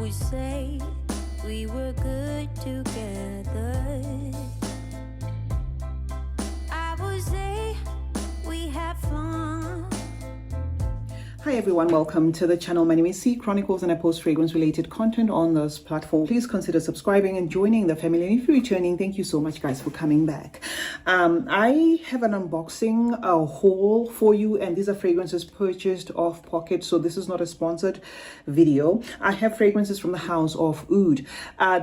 would say we were good together. I would say we had fun. Hi everyone, welcome to the channel. My name is CeeChronicles and I post fragrance related content on this platform. Please consider subscribing and joining the family. And if you're returning, thank you so much guys for coming back. I have an unboxing haul for you, and these are fragrances purchased off pocket, so this is not a sponsored video. I have fragrances from the house of THOO.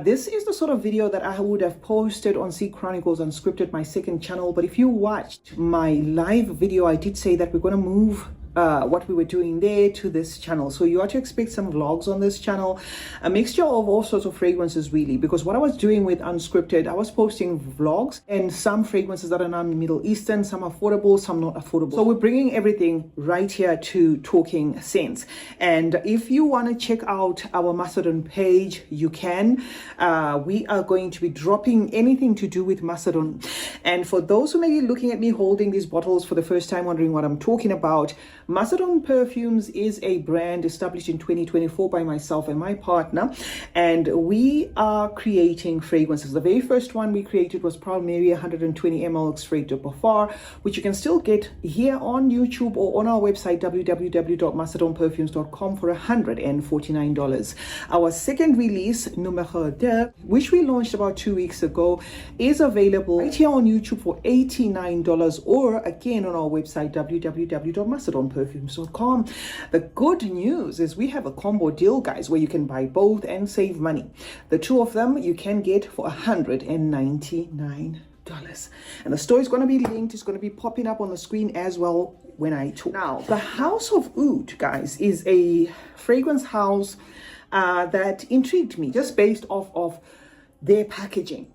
This is the sort of video that I would have posted on CeeChronicles Unscripted, my second channel, but if you watched my live video, I did say that we're going to move what we were doing there to this channel, so you are to expect some vlogs on this channel, a mixture of all sorts of fragrances really, because what I was doing with Unscripted, I was posting vlogs and some fragrances that are now Middle Eastern, some affordable, some not affordable, so we're bringing everything right here to Talking Scents. And if you want to check out our Macedon page, you can. We are going to be dropping anything to do with Macedon, and for those who may be looking at me holding these bottles for the first time, wondering what I'm talking about, Macedon Perfumes is a brand established in 2024 by myself and my partner, and we are creating fragrances. The very first one we created was Proud Mary 120 ml Extrait de Parfum, which you can still get here on YouTube or on our website www.macedonperfumes.com for $149. Our second release, Numéro 2, which we launched about 2 weeks ago, is available right here on YouTube for $89, or again on our website www.macedonperfumes.com. The good news is we have a combo deal, guys, where you can buy both and save money. The two of them you can get for $199. And the store is going to be linked, it's going to be popping up on the screen as well when I talk. Now, the House of THOO, guys, is a fragrance house that intrigued me just based off of their packaging,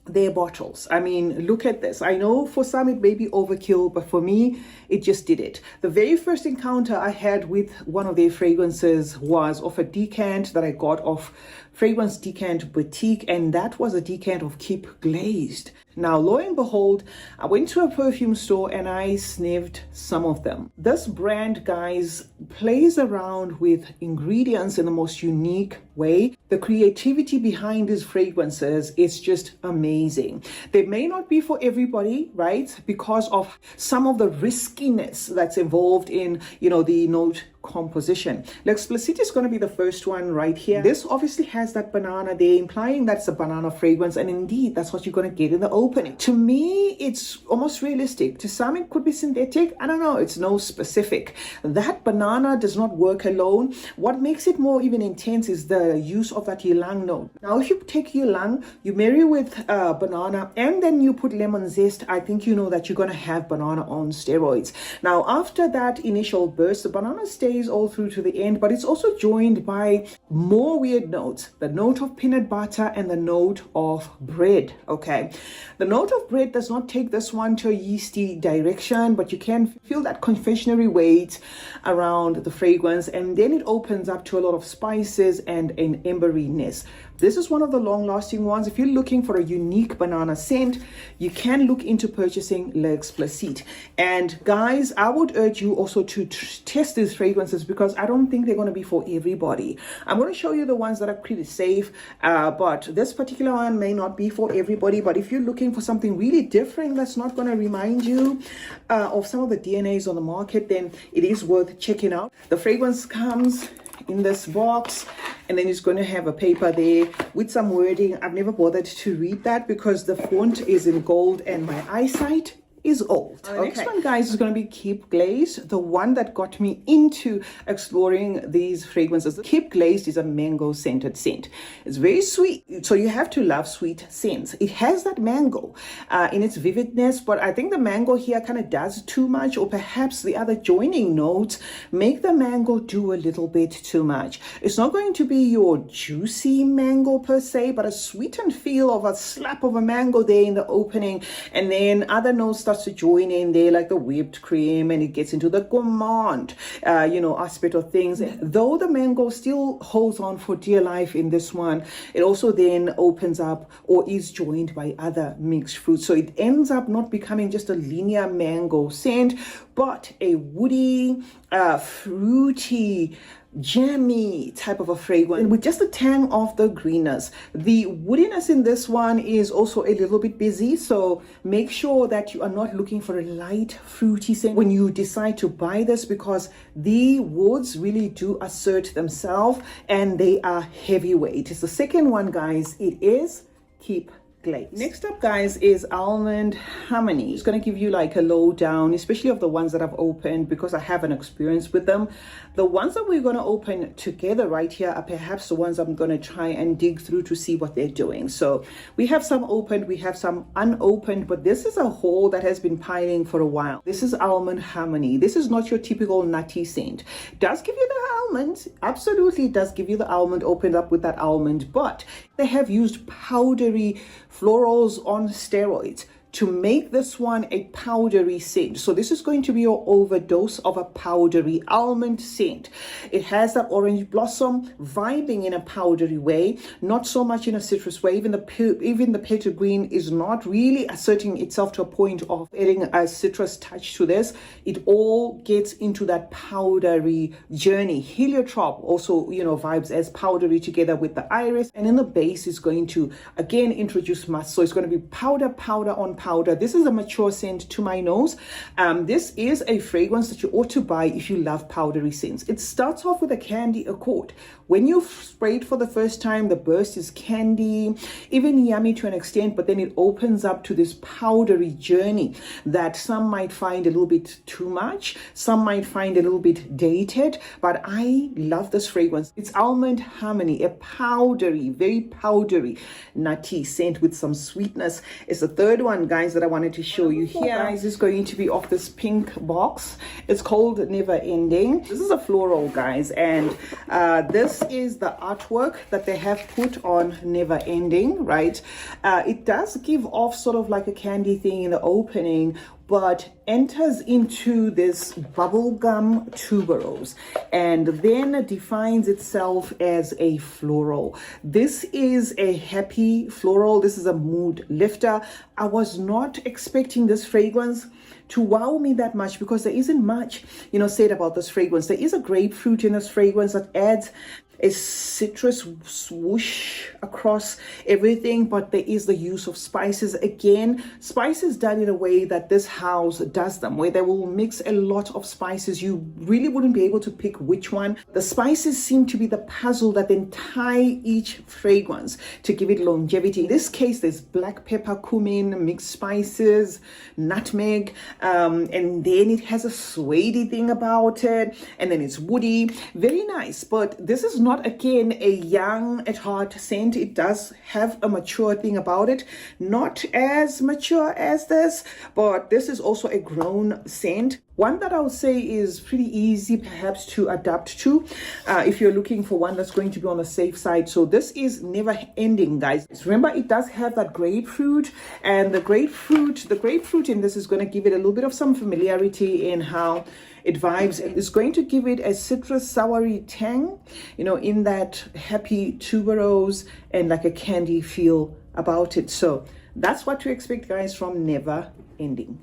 their bottles. I mean, look at this. I know for some it may be overkill, but for me, it just did it. The very first encounter I had with one of their fragrances was of a decant that I got off Fragrance Decant Boutique, and that was a decant of Keep Glazed. Now, lo and behold, I went to a perfume store and I sniffed some of them. This brand, guys, plays around with ingredients in the most unique way. The creativity behind these fragrances is just amazing. They may not be for everybody, right? Because of some of the riskiness that's involved in, the note composition. L'Explicit is going to be the first one right here. This obviously has that banana there, implying that's a banana fragrance, and indeed that's what you're going to get in the opening. To me, it's almost realistic. To some, it could be synthetic. I don't know. It's no specific. That banana does not work alone. What makes it more even intense is the use of that ylang note. Now, if you take ylang, you marry with banana, and then you put lemon zest, I think you know that you're going to have banana on steroids. Now, after that initial burst, the banana stays all through to the end, but it's also joined by more weird notes, the note of peanut butter and the note of bread. Okay, the note of bread does not take this one to a yeasty direction, but you can feel that confectionery weight around the fragrance, and then it opens up to a lot of spices and an emberiness. This is one of the long-lasting ones. If you're looking for a unique banana scent, you can look into purchasing L'Explicit. And guys, I would urge you also to test these fragrances, because I don't think they're going to be for everybody. I'm going to show you the ones that are pretty safe, but this particular one may not be for everybody. But if you're looking for something really different that's not going to remind you of some of the DNAs on the market, then it is worth checking out. The fragrance comes in this box, and then it's going to have a paper there with some wording. I've never bothered to read that because the font is in gold and my eyesight is old. The next one, guys, is going to be Keep Glazed, the one that got me into exploring these fragrances. Keep Glazed is a mango scented scent. It's very sweet, so you have to love sweet scents. It has that mango in its vividness, but I think the mango here kind of does too much, or perhaps the other joining notes make the mango do a little bit too much. It's not going to be your juicy mango per se, but a sweetened feel of a slap of a mango there in the opening, and then other notes start to join in there, like the whipped cream, and it gets into the gourmand aspect of things. Though the mango still holds on for dear life in this one, it also then opens up or is joined by other mixed fruits, so it ends up not becoming just a linear mango scent, but a woody, fruity, jammy type of a fragrance with just a tang of the greenness. The woodiness in this one is also a little bit busy, so make sure that you are not looking for a light fruity scent when you decide to buy this, because the woods really do assert themselves and they are heavyweight. It's the second one, guys. It is Keep Glazed. Next up, guys, is Almond Harmony. It's going to give you like a lowdown, especially of the ones that I've opened, because I have an experience with them. The ones that we're going to open together right here are perhaps the ones I'm going to try and dig through to see what they're doing. So we have some opened, we have some unopened, but this is a haul that has been piling for a while. This is Almond Harmony. This is not your typical nutty scent. It does give you the almond, absolutely, it does give you the almond opened up with that almond, but they have used powdery florals on steroids to make this one a powdery scent. So this is going to be your overdose of a powdery almond scent. It has that orange blossom vibing in a powdery way, not so much in a citrus way. Even the petal green is not really asserting itself to a point of adding a citrus touch to this. It all gets into that powdery journey. Heliotrope also, vibes as powdery together with the iris, and in the base is going to again introduce musk. So it's going to be powder on powder. This is a mature scent to my nose. This is a fragrance that you ought to buy if you love powdery scents. It starts off with a candy accord. When you spray it for the first time, the burst is candy, even yummy to an extent, but then it opens up to this powdery journey that some might find a little bit too much, some might find a little bit dated, but I love this fragrance. It's Almond Harmony, a powdery, very powdery, nutty scent with some sweetness. It's the third one, guys, that I wanted to show you here. Guys, is going to be off this pink box. It's called Never Ending. This is a floral, guys, and this is the artwork that they have put on Never Ending, right? It does give off sort of like a candy thing in the opening, but enters into this bubblegum tuberose and then defines itself as a floral. This is a happy floral. This is a mood lifter. I was not expecting this fragrance to wow me that much, because there isn't much, said about this fragrance. There is a grapefruit in this fragrance that adds a citrus swoosh across everything, but there is the use of spices. Again, spices done in a way that this house does them, where they will mix a lot of spices. You really wouldn't be able to pick which one. The spices seem to be the puzzle that then tie each fragrance to give it longevity. In this case, there's black pepper, cumin, mixed spices, nutmeg, and then it has a suede thing about it, and then it's woody. Very nice, but this is not, again, a young at heart scent. It does have a mature thing about it, not as mature as this, but this is also a grown scent. One that I would say is pretty easy perhaps to adapt to if you're looking for one that's going to be on the safe side. So this is Never Ending, guys. Remember, it does have that grapefruit, and the grapefruit in this is going to give it a little bit of some familiarity in how it vibes. It's going to give it a citrus soury tang, in that happy tuberose and like a candy feel about it. So that's what to expect, guys, from Never Ending.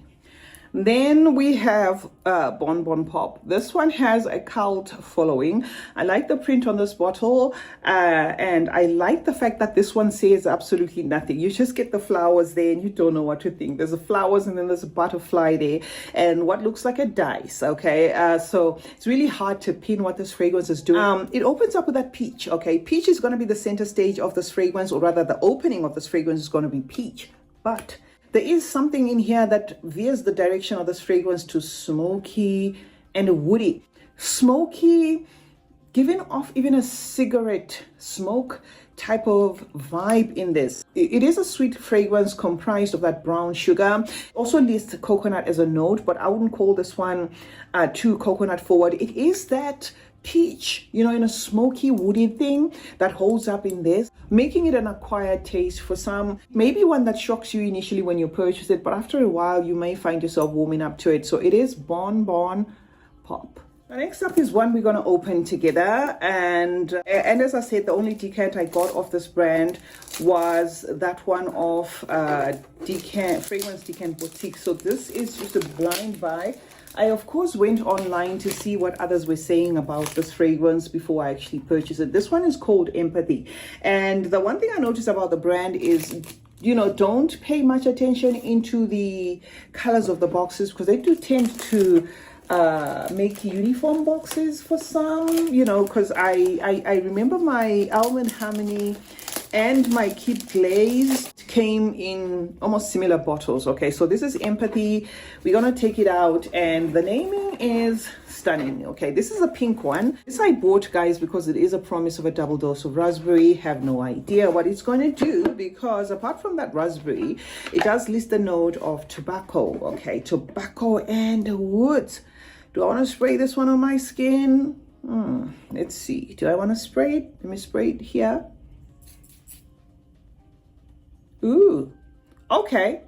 Then we have Bon Bon Pop. This one has a cult following. I like the print on this bottle, and I like the fact that this one says absolutely nothing. You just get the flowers there and you don't know what to think. There's the flowers and then there's a butterfly there and what looks like a dice, okay? So it's really hard to pin what this fragrance is doing. It opens up with that peach, okay? Peach is going to be the center stage of this fragrance, or rather the opening of this fragrance is going to be peach. But there is something in here that veers the direction of this fragrance to smoky and woody. Smoky, giving off even a cigarette smoke type of vibe in this. It is a sweet fragrance comprised of that brown sugar. Also lists coconut as a note, but I wouldn't call this one too coconut forward. It is that peach, in a smoky woody thing that holds up in this, making it an acquired taste for some. Maybe one that shocks you initially when you purchase it, but after a while you may find yourself warming up to it. So it is Bon Bon Pop. The next up is one we're going to open together, and as I said, the only decant I got off this brand was that one of Fragrance Decant Boutique. So this is just a blind buy. I of course went online to see what others were saying about this fragrance before I actually purchased it. This one is called Empathy, and the one thing I noticed about the brand is, you know, don't pay much attention into the colors of the boxes, because they do tend to make uniform boxes for some, you know, because I remember my Almond Harmony and my Keep Glazed came in almost similar bottles. Okay, so this is Empathy. We're gonna take it out, and the naming is stunning. Okay, this is a pink one. This I bought, guys, because it is a promise of a double dose of raspberry. Have no idea what it's going to do, because apart from that raspberry, it does list the note of tobacco. Okay, tobacco and woods. Do I want to spray this one on my skin? Let's see. Do I want to spray it? Let me spray it here. Ooh, okay.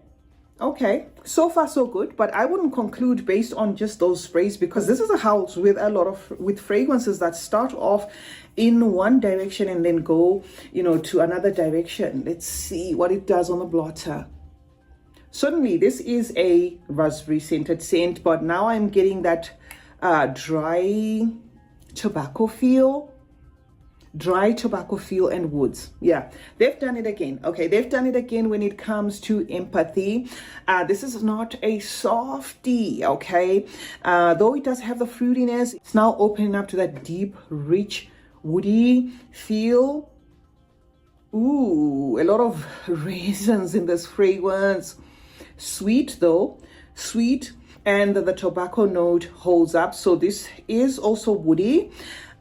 Okay, so far so good, but I wouldn't conclude based on just those sprays, because this is a house with a lot of fragrances that start off in one direction and then go, you know, to another direction. Let's see what it does on the blotter. Certainly this is a raspberry scented scent, but now I'm getting that dry tobacco feel. Dry tobacco feel and woods. Yeah, they've done it again. Okay, they've done it again when it comes to Empathy. This is not a softie, okay? Though it does have the fruitiness, it's now opening up to that deep, rich, woody feel. Ooh, a lot of raisins in this fragrance. Sweet though, sweet, and the tobacco note holds up. So this is also woody.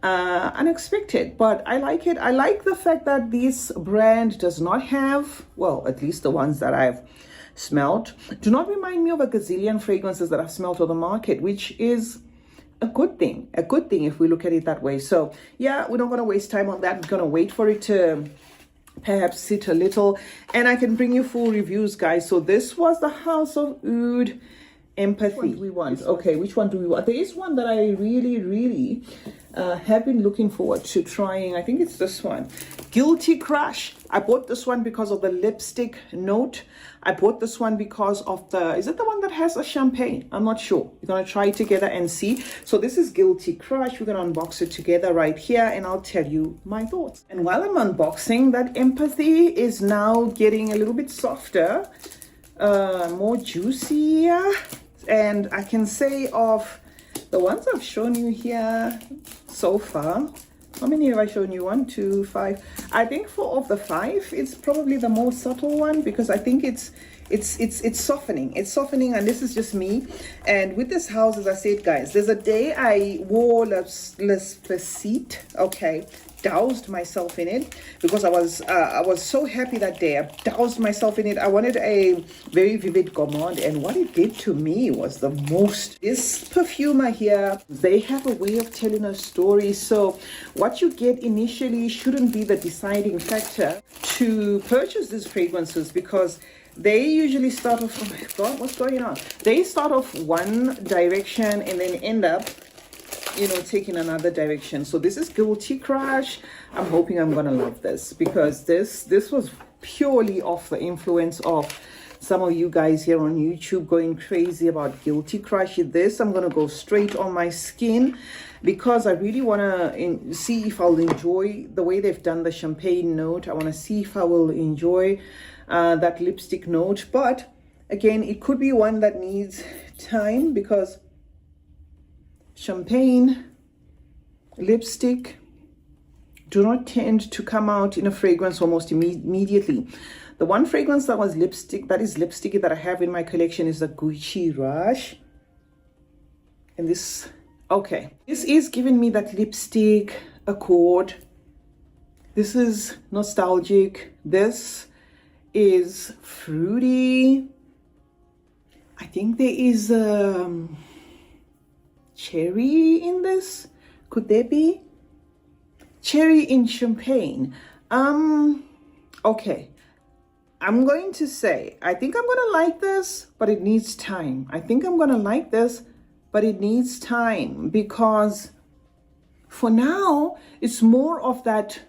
Unexpected, but I like it. I like the fact that this brand does not have, well, at least the ones that I've smelled, do not remind me of a gazillion fragrances that I've smelled on the market, which is a good thing if we look at it that way. So yeah, we're not going to waste time on that. We're going to wait for it to perhaps sit a little, and I can bring you full reviews, guys. So this was the House of Oud Empathy. We want, okay, which one do we want? There is one that I really have been looking forward to trying. I think it's this one, Guilty Crush. I bought this one because of the lipstick note. I bought this one because of the, is it the one that has a champagne? I'm not sure. We're gonna try it together and see. So this is Guilty Crush. We're gonna unbox it together right here, and I'll tell you my thoughts. And while I'm unboxing, that Empathy is now getting a little bit softer, more juicier. And I can say of the ones I've shown you here so far, how many have I shown you? 1, 2, 5. I think of the 5, it's probably the more subtle one, because I think it's softening. It's softening, and this is just me. And with this house, as I said, guys, there's a day I wore Les Facite, okay, doused myself in it, because I was so happy that day. I doused myself in it. I wanted a very vivid gourmand, and what it did to me was the most. This perfumer here, they have a way of telling a story. So what you get initially shouldn't be the deciding factor to purchase these fragrances, because they usually start off, oh my God, what's going on? They start off one direction and then end up, you know, taking another direction. So this is Guilty Crush. I'm hoping I'm gonna love this, because this was purely off the influence of some of you guys here on YouTube going crazy about Guilty Crush. This I'm gonna go straight on my skin, because I really want to see if I'll enjoy the way they've done the champagne note. I want to see if I will enjoy that lipstick note. But again, it could be one that needs time, because champagne, lipstick do not tend to come out in a fragrance almost immediately. The one fragrance that is lipsticky that I have in my collection is the Gucci Rush. And this, okay, this is giving me that lipstick accord. This is nostalgic. This is fruity. I think there is cherry in this. Could there be cherry in champagne? Okay, I'm going to say I think I'm gonna like this, but it needs time. I think I'm gonna like this, but it needs time, because for now it's more of that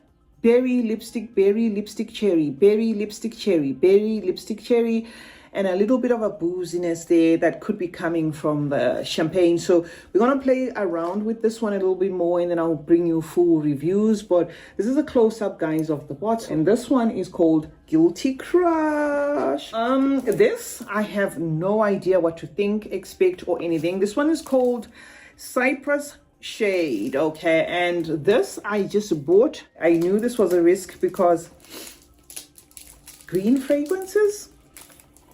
berry lipstick cherry, berry lipstick cherry, berry lipstick cherry. and a little bit of a booziness there that could be coming from the champagne. So we're going to play around with this one a little bit more, and then I'll bring you full reviews. But this is a close-up, guys, of the bottle, and this one is called Guilty Crush. This I have no idea what to think, expect, or anything. This one is called Cypress Shade, okay, and this I just bought. I knew this was a risk because green fragrances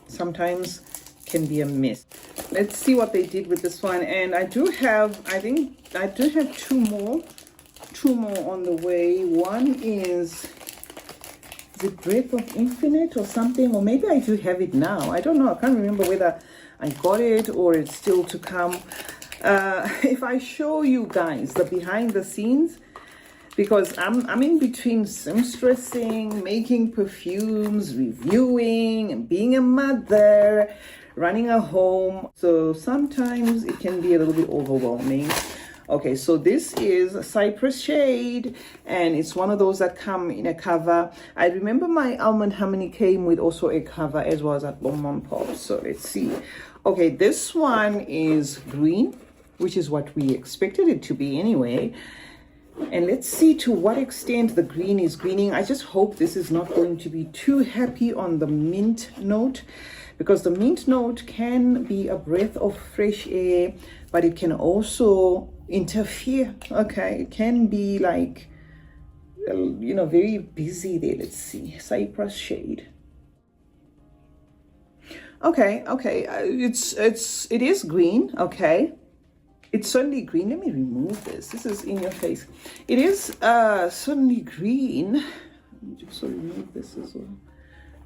sometimes can be a miss. Let's see what they did with this one. And I think I do have two more on the way. One is the Breath of Infinite or something, or maybe I do have it now. I don't know. I can't remember whether I got it or it's still to come. If I show you guys the behind the scenes, because I'm in between seamstressing, making perfumes, reviewing, and being a mother, running a home, so sometimes it can be a little bit overwhelming. Okay, so this is Cypress Shade, and it's one of those that come in a cover. I remember my Almond Harmony came with also a cover as well as at Bon Pop. So let's see. Okay, this one is green, which is what we expected it to be anyway. And let's see to what extent the green is greening. I just hope this is not going to be too happy on the mint note, because the mint note can be a breath of fresh air, but it can also interfere. Okay, it can be like, you know, very busy there. Let's see, Cypress Shade. Okay, it is green. Okay, it's certainly green. Let me remove this. This is in your face. It is certainly green. Let me just remove this as well.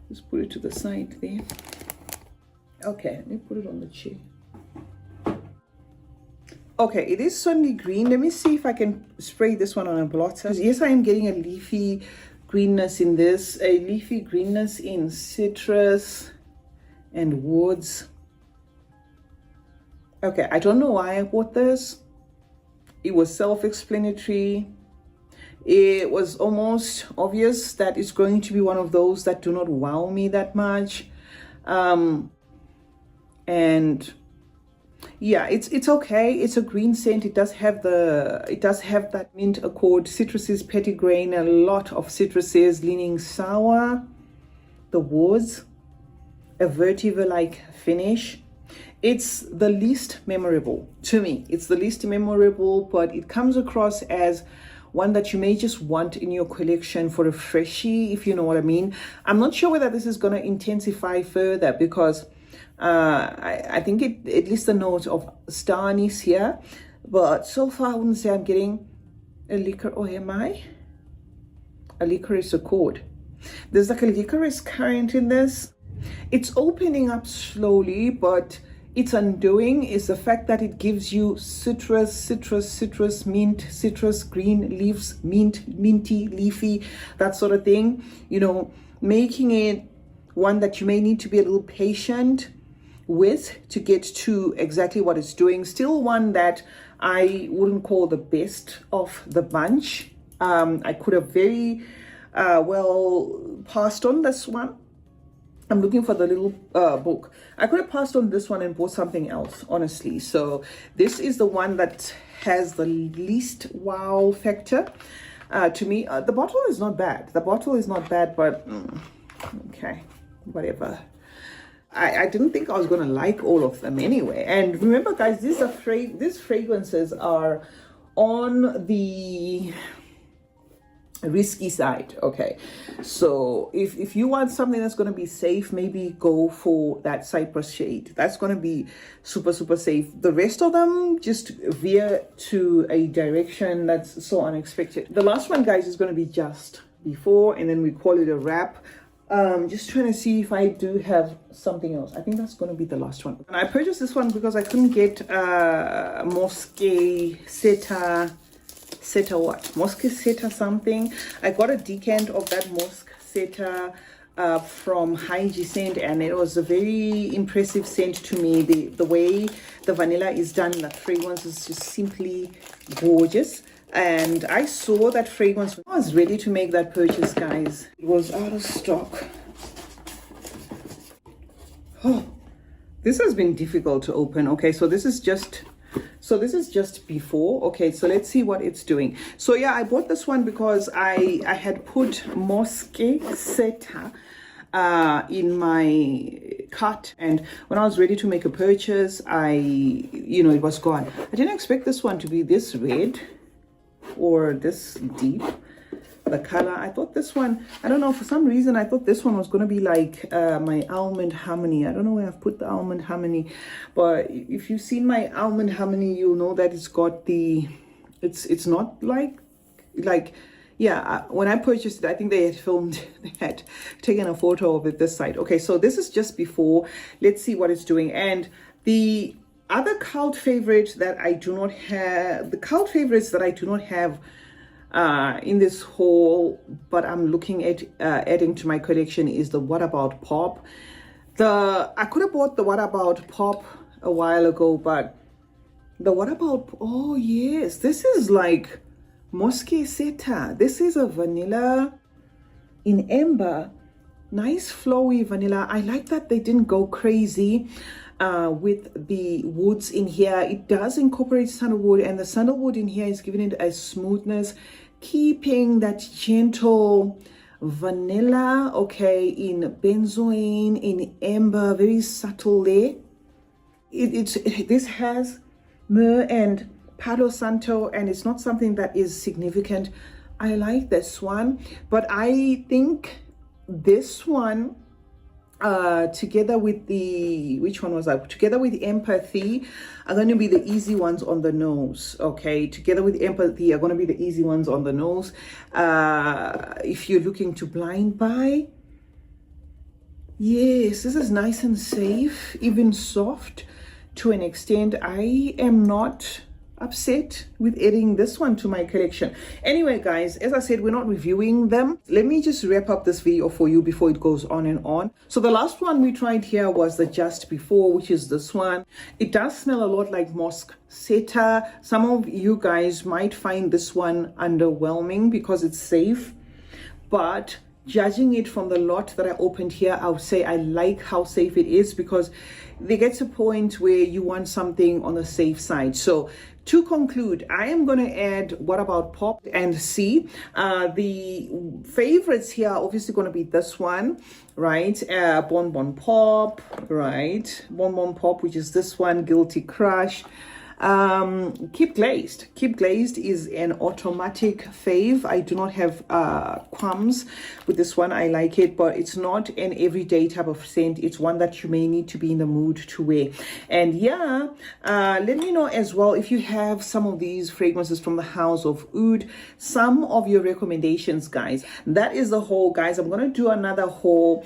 Just put it to the side there. Okay, let me put it on the chair. Okay, it is certainly green. Let me see if I can spray this one on a blotter. Yes, I am getting a leafy greenness in this, a leafy greenness in citrus and woods. Okay, I don't know why I bought this. It was self-explanatory. It was almost obvious that it's going to be one of those that do not wow me that much. And yeah, it's okay. It's a green scent. It does have that mint accord, citruses, petitgrain, a lot of citruses leaning sour, the woods, a vetiver-like finish. It's the least memorable to me. It's the least memorable, but it comes across as one that you may just want in your collection for a freshie, if you know what I mean. I'm not sure whether this is going to intensify further, because I think it at least a note of star anise here, but so far I wouldn't say I'm getting a liquor, or am I? A licorice accord. There's like a licorice current in this. It's opening up slowly, but its undoing is the fact that it gives you citrus, mint, citrus, green leaves, minty, leafy, that sort of thing, you know, making it one that you may need to be a little patient with to get to exactly what it's doing. Still one that I wouldn't call the best of the bunch. I could have very well passed on this one. I'm looking for the little book. I could have passed on this one and bought something else, honestly. So this is the one that has the least wow factor to me. The bottle is not bad. The bottle is not bad, but okay, whatever. I didn't think I was going to like all of them anyway. And remember, guys, these fragrances are on the risky side. Okay, so if you want something that's going to be safe, maybe go for that Cypress Shade. That's going to be super safe. The rest of them just veer to a direction that's so unexpected. The last one, guys, is going to be Just Before, and then we call it a wrap. Just trying to see if I do have something else. I think that's going to be the last one. And I purchased this one because I couldn't get Mosque Seta something. I got a decant of that Mosque Seta from High G Scent, and it was a very impressive scent to me. The way the vanilla is done, that fragrance is just simply gorgeous. And I saw that fragrance when I was ready to make that purchase, guys. It was out of stock. Oh, this has been difficult to open. Okay, so this is just before. Okay, so let's see what it's doing. So yeah, I bought this one because I had put Mosque Seta in my cart, and when I was ready to make a purchase, it was gone. I didn't expect this one to be this red or this deep, the color. I thought this one, I don't know, for some reason I thought this one was going to be like my Almond Harmony. I don't know where I've put the Almond Harmony, but if you've seen my Almond Harmony, you'll know that it's got the, it's not like yeah, when I purchased it, I think they had taken a photo of it this side. Okay, so this is just before. Let's see what it's doing. And the other cult favorite that I do not have, the cult favorites that I do not have in this haul, but I'm looking at adding to my collection, is the What About Pop. I could have bought the What About Pop a while ago, but the What About, oh yes, this is like Mosque Seta. This is a vanilla in amber, nice flowy vanilla. I like that they didn't go crazy with the woods in here. It does incorporate sandalwood, and the sandalwood in here is giving it a smoothness, keeping that gentle vanilla, okay, in benzoin, in amber, very subtle there. This has myrrh and Palo Santo, and it's not something that is significant. I like this one, but I think this one together with the, which one was that? Together with Empathy are going to be the easy ones on the nose. Okay, together with Empathy are going to be the easy ones on the nose. If you're looking to blind buy, yes, this is nice and safe, even soft to an extent. I am not upset with adding this one to my collection. Anyway, guys, as I said, we're not reviewing them. Let me just wrap up this video for you before it goes on and on. So the last one we tried here was the Just Before, which is this one. It does smell a lot like Mosque Seta. Some of you guys might find this one underwhelming because it's safe, but judging it from the lot that I opened here, I would say I like how safe it is, because there gets a point where you want something on the safe side. So to conclude, I am going to add What About Pop and See. The favorites here are obviously going to be this one, right? Bon Bon Pop, right? Bon Bon Pop, which is this one, Guilty Crush. Keep Glazed. Keep Glazed is an automatic fave. I do not have qualms with this one. I like it, but it's not an everyday type of scent. It's one that you may need to be in the mood to wear. And yeah, let me know as well if you have some of these fragrances from the house of Oud, some of your recommendations, guys. That is the haul, guys. I'm going to do another haul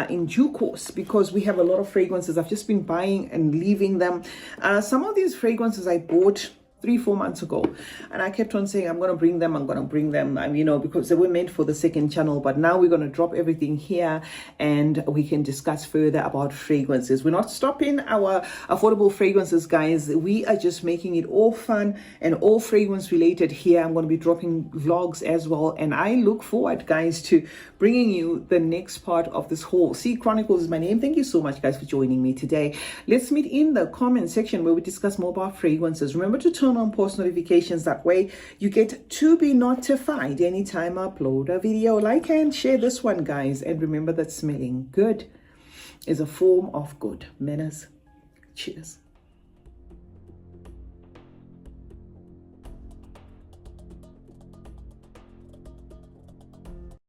in due course, because we have a lot of fragrances. I've just been buying and leaving them. Some of these fragrances I bought 3-4 months ago, and I kept on saying I'm going to bring them, because they were meant for the second channel. But now we're going to drop everything here and we can discuss further about fragrances. We're not stopping our affordable fragrances, guys. We are just making it all fun and all fragrance related here. I'm going to be dropping vlogs as well, and I look forward, guys, to bringing you the next part of this haul. CeeChronicles is my name. Thank you so much, guys, for joining me today. Let's meet in the comment section where we discuss more about fragrances. Remember to turn on post notifications. That way you get to be notified anytime I upload a video. Like and share this one, guys, and remember that smelling good is a form of good manners. Cheers.